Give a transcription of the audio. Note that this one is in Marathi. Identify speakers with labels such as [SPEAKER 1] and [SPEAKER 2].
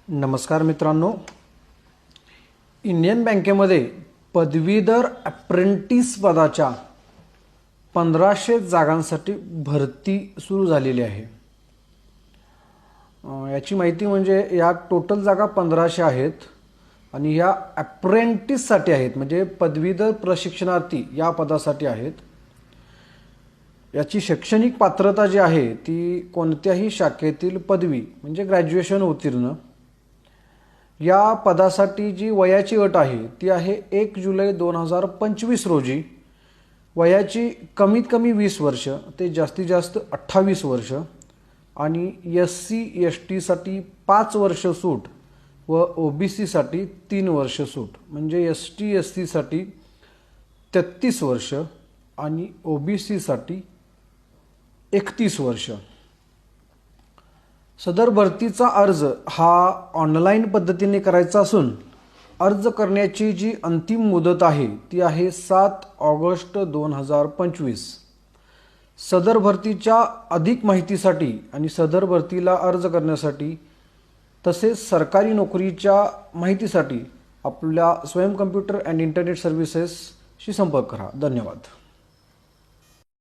[SPEAKER 1] नमस्कार मित्रांनो, इंडियन बँकेमध्ये पदवीधर अप्रेंटिस पदाच्या 1500 जागांसाठी भरती सुरू झालेली आहे। याची माहिती म्हणजे या टोटल जागा 1500 आहेत आणि या अप्रेंटिससाठी आहेत, म्हणजे पदवीधर प्रशिक्षणार्थी या पदासाठी आहेत। याची शैक्षणिक पात्रता जी आहे ती कोणत्याही शाखेतील पदवी म्हणजे ग्रॅज्युएशन उत्तीर्ण। या पदासाठी जी वयाची अट आहे ती आहे 1 जुलै 2025 रोजी। वयाची कमीत कमी 20 वर्ष ते जास्तीत जास्त 28 वर्ष आणि SC ST साठी 5 वर्ष सूट व OBC साठी 3 वर्ष सूट, म्हणजे ST SC साठी 33 वर्ष आणि OBC साठी 31 वर्ष। सदर भरतीचा अर्ज हा ऑनलाईन पद्धतीने करायचा असून अर्ज करण्याची जी अंतिम मुदत आहे ती आहे 7 ऑगस्ट 2025। सदर भरतीच्या अधिक माहितीसाठी आणि सदर भरतीला अर्ज करण्यासाठी तसेच सरकारी नोकरीच्या माहितीसाठी आपल्या स्वयं कम्प्युटर अँड इंटरनेट सर्व्हिसेसशी संपर्क करा। धन्यवाद।